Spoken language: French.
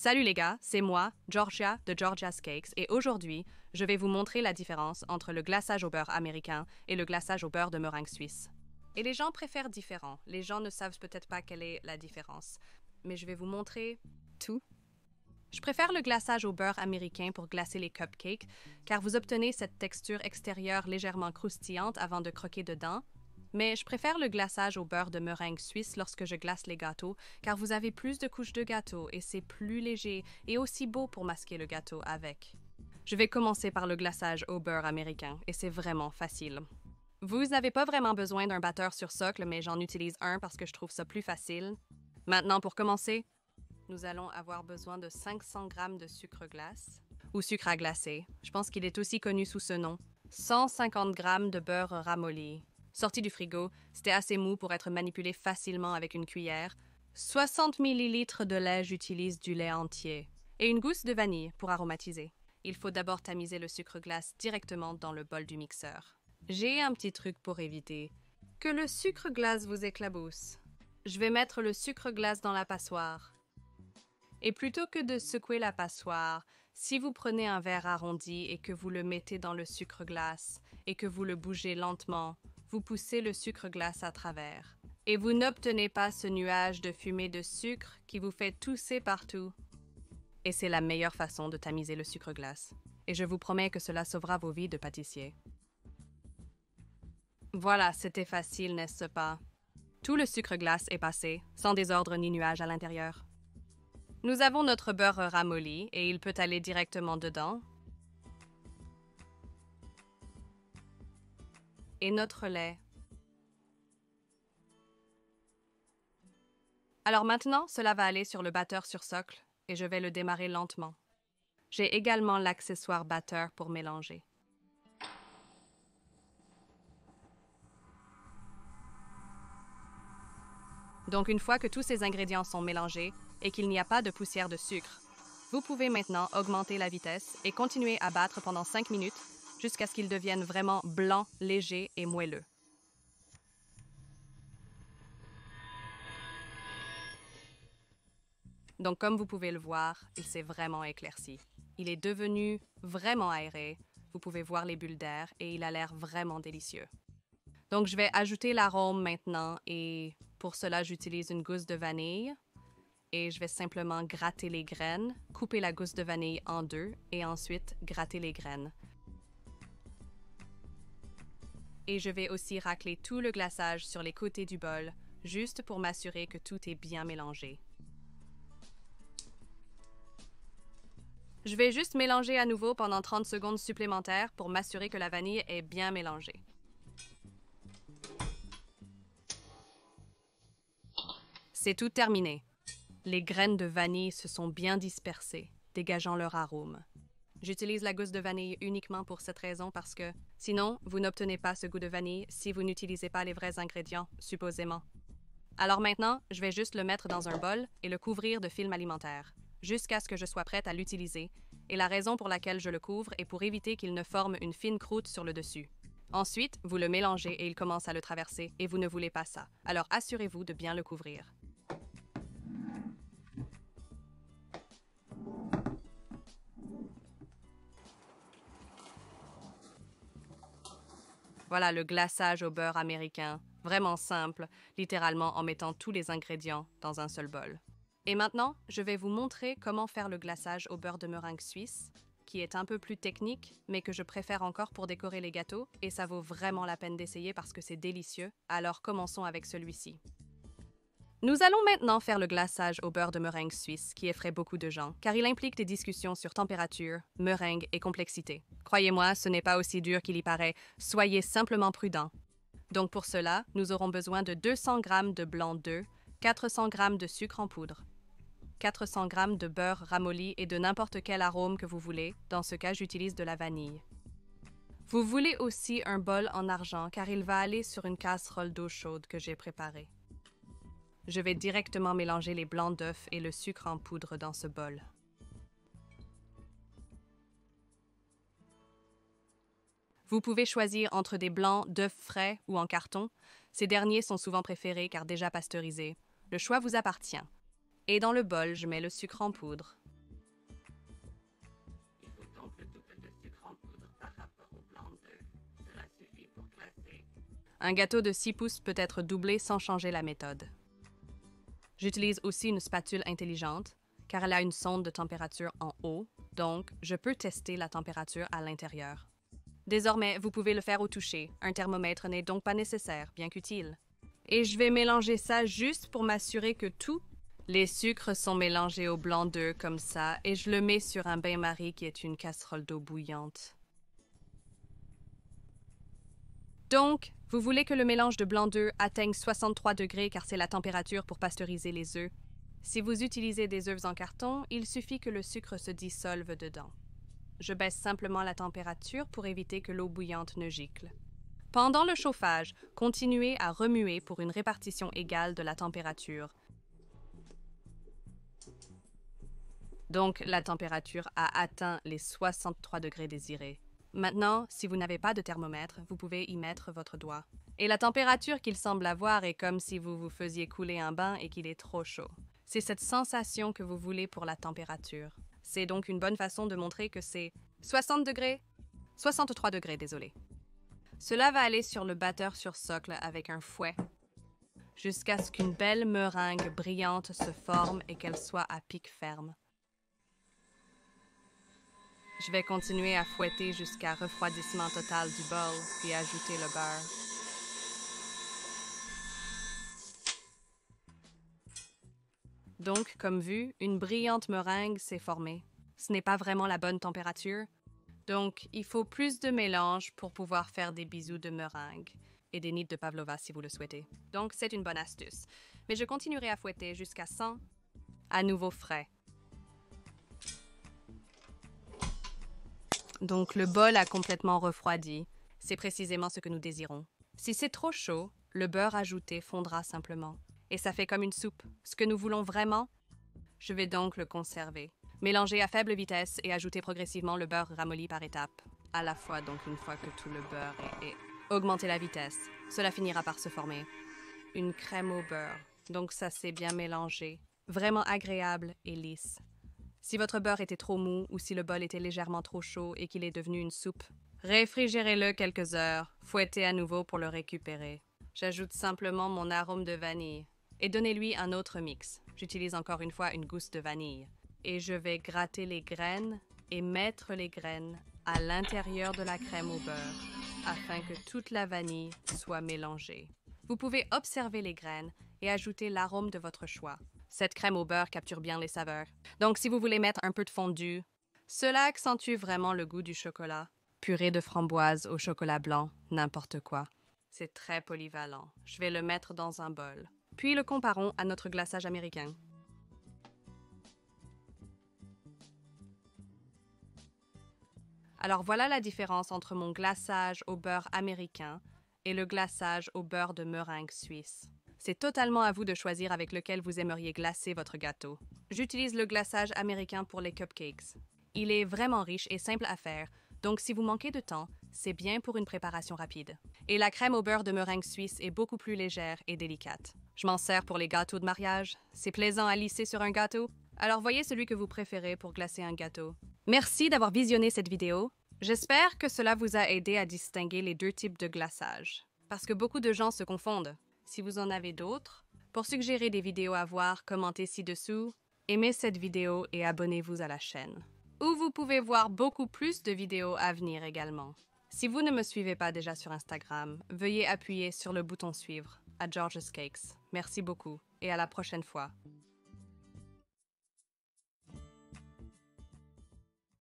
Salut les gars, c'est moi, Georgia de Georgia's Cakes, et aujourd'hui, je vais vous montrer la différence entre le glaçage au beurre américain et le glaçage au beurre de meringue suisse. Et les gens préfèrent différent. Les gens ne savent peut-être pas quelle est la différence. Mais je vais vous montrer tout. Je préfère le glaçage au beurre américain pour glacer les cupcakes, car vous obtenez cette texture extérieure légèrement croustillante avant de croquer dedans. Mais je préfère le glaçage au beurre de meringue suisse lorsque je glace les gâteaux, car vous avez plus de couches de gâteau et c'est plus léger et aussi beau pour masquer le gâteau avec. Je vais commencer par le glaçage au beurre américain, et c'est vraiment facile. Vous n'avez pas vraiment besoin d'un batteur sur socle, mais j'en utilise un parce que je trouve ça plus facile. Maintenant, pour commencer, nous allons avoir besoin de 500 g de sucre glace, ou sucre à glacer. Je pense qu'il est aussi connu sous ce nom. 150 g de beurre ramolli. Sorti du frigo, c'était assez mou pour être manipulé facilement avec une cuillère. 60 ml de lait, j'utilise du lait entier. Et une gousse de vanille pour aromatiser. Il faut d'abord tamiser le sucre glace directement dans le bol du mixeur. J'ai un petit truc pour éviter que le sucre glace vous éclabousse. Je vais mettre le sucre glace dans la passoire. Et plutôt que de secouer la passoire, si vous prenez un verre arrondi et que vous le mettez dans le sucre glace et que vous le bougez lentement, vous poussez le sucre glace à travers. Et vous n'obtenez pas ce nuage de fumée de sucre qui vous fait tousser partout. Et c'est la meilleure façon de tamiser le sucre glace. Et je vous promets que cela sauvera vos vies de pâtissier. Voilà, c'était facile, n'est-ce pas? Tout le sucre glace est passé, sans désordre ni nuage à l'intérieur. Nous avons notre beurre ramolli et il peut aller directement dedans. Et notre lait. Alors maintenant, cela va aller sur le batteur sur socle et je vais le démarrer lentement. J'ai également l'accessoire batteur pour mélanger. Donc une fois que tous ces ingrédients sont mélangés et qu'il n'y a pas de poussière de sucre, vous pouvez maintenant augmenter la vitesse et continuer à battre pendant 5 minutes jusqu'à ce qu'il devienne vraiment blanc, léger et moelleux. Donc comme vous pouvez le voir, il s'est vraiment éclairci. Il est devenu vraiment aéré, vous pouvez voir les bulles d'air et il a l'air vraiment délicieux. Donc je vais ajouter l'arôme maintenant et pour cela j'utilise une gousse de vanille et je vais simplement gratter les graines, couper la gousse de vanille en deux et ensuite gratter les graines. Et je vais aussi racler tout le glaçage sur les côtés du bol, juste pour m'assurer que tout est bien mélangé. Je vais juste mélanger à nouveau pendant 30 secondes supplémentaires pour m'assurer que la vanille est bien mélangée. C'est tout terminé. Les graines de vanille se sont bien dispersées, dégageant leur arôme. J'utilise la gousse de vanille uniquement pour cette raison parce que, sinon, vous n'obtenez pas ce goût de vanille si vous n'utilisez pas les vrais ingrédients, supposément. Alors maintenant, je vais juste le mettre dans un bol et le couvrir de film alimentaire, jusqu'à ce que je sois prête à l'utiliser, et la raison pour laquelle je le couvre est pour éviter qu'il ne forme une fine croûte sur le dessus. Ensuite, vous le mélangez et il commence à le traverser, et vous ne voulez pas ça, alors assurez-vous de bien le couvrir. Voilà le glaçage au beurre américain, vraiment simple, littéralement en mettant tous les ingrédients dans un seul bol. Et maintenant, je vais vous montrer comment faire le glaçage au beurre de meringue suisse, qui est un peu plus technique, mais que je préfère encore pour décorer les gâteaux, et ça vaut vraiment la peine d'essayer parce que c'est délicieux. Alors commençons avec celui-ci. Nous allons maintenant faire le glaçage au beurre de meringue suisse, qui effraie beaucoup de gens, car il implique des discussions sur température, meringue et complexité. Croyez-moi, ce n'est pas aussi dur qu'il y paraît, soyez simplement prudents. Donc pour cela, nous aurons besoin de 200 g de blanc d'œuf, 400 g de sucre en poudre, 400 g de beurre ramolli et de n'importe quel arôme que vous voulez, dans ce cas j'utilise de la vanille. Vous voulez aussi un bol en argent, car il va aller sur une casserole d'eau chaude que j'ai préparée. Je vais directement mélanger les blancs d'œufs et le sucre en poudre dans ce bol. Vous pouvez choisir entre des blancs d'œufs frais ou en carton. Ces derniers sont souvent préférés car déjà pasteurisés. Le choix vous appartient. Et dans le bol, je mets le sucre en poudre. Un gâteau de 6 pouces peut être doublé sans changer la méthode. J'utilise aussi une spatule intelligente, car elle a une sonde de température en haut, donc je peux tester la température à l'intérieur. Désormais, vous pouvez le faire au toucher. Un thermomètre n'est donc pas nécessaire, bien qu'utile. Et je vais mélanger ça juste pour m'assurer que tous les sucres sont mélangés au blanc d'œuf comme ça, et je le mets sur un bain-marie qui est une casserole d'eau bouillante. Donc, vous voulez que le mélange de blanc d'œuf atteigne 63 degrés car c'est la température pour pasteuriser les œufs. Si vous utilisez des œufs en carton, il suffit que le sucre se dissolve dedans. Je baisse simplement la température pour éviter que l'eau bouillante ne gicle. Pendant le chauffage, continuez à remuer pour une répartition égale de la température. Donc, la température a atteint les 63 degrés désirés. Maintenant, si vous n'avez pas de thermomètre, vous pouvez y mettre votre doigt. Et la température qu'il semble avoir est comme si vous vous faisiez couler un bain et qu'il est trop chaud. C'est cette sensation que vous voulez pour la température. C'est donc une bonne façon de montrer que c'est 60 degrés, 63 degrés, désolé. Cela va aller sur le batteur sur socle avec un fouet, jusqu'à ce qu'une belle meringue brillante se forme et qu'elle soit à pic ferme. Je vais continuer à fouetter jusqu'à refroidissement total du bol, puis ajouter le beurre. Donc, comme vu, une brillante meringue s'est formée. Ce n'est pas vraiment la bonne température, donc il faut plus de mélange pour pouvoir faire des bisous de meringue et des nids de pavlova si vous le souhaitez. Donc, c'est une bonne astuce. Mais je continuerai à fouetter jusqu'à 100, à nouveau frais. Donc, le bol a complètement refroidi. C'est précisément ce que nous désirons. Si c'est trop chaud, le beurre ajouté fondra simplement. Et ça fait comme une soupe. Ce que nous voulons vraiment, je vais donc le conserver. Mélanger à faible vitesse et ajouter progressivement le beurre ramolli par étapes. À la fois, donc une fois que tout le beurre est... Augmenter la vitesse. Cela finira par se former. Une crème au beurre. Donc ça s'est bien mélangé. Vraiment agréable et lisse. Si votre beurre était trop mou ou si le bol était légèrement trop chaud et qu'il est devenu une soupe, réfrigérez-le quelques heures, fouettez à nouveau pour le récupérer. J'ajoute simplement mon arôme de vanille et donnez-lui un autre mix. J'utilise encore une fois une gousse de vanille. Et je vais gratter les graines et mettre les graines à l'intérieur de la crème au beurre afin que toute la vanille soit mélangée. Vous pouvez observer les graines et ajouter l'arôme de votre choix. Cette crème au beurre capture bien les saveurs. Donc, si vous voulez mettre un peu de fondu, cela accentue vraiment le goût du chocolat. Purée de framboise au chocolat blanc, n'importe quoi. C'est très polyvalent. Je vais le mettre dans un bol. Puis le comparons à notre glaçage américain. Alors voilà la différence entre mon glaçage au beurre américain et le glaçage au beurre de meringue suisse. C'est totalement à vous de choisir avec lequel vous aimeriez glacer votre gâteau. J'utilise le glaçage américain pour les cupcakes. Il est vraiment riche et simple à faire, donc si vous manquez de temps, c'est bien pour une préparation rapide. Et la crème au beurre de meringue suisse est beaucoup plus légère et délicate. Je m'en sers pour les gâteaux de mariage. C'est plaisant à lisser sur un gâteau. Alors voyez celui que vous préférez pour glacer un gâteau. Merci d'avoir visionné cette vidéo. J'espère que cela vous a aidé à distinguer les deux types de glaçage, parce que beaucoup de gens se confondent. Si vous en avez d'autres, pour suggérer des vidéos à voir, commentez ci-dessous, aimez cette vidéo et abonnez-vous à la chaîne. Où vous pouvez voir beaucoup plus de vidéos à venir également. Si vous ne me suivez pas déjà sur Instagram, veuillez appuyer sur le bouton suivre à Georgia's Cakes. Merci beaucoup et à la prochaine fois.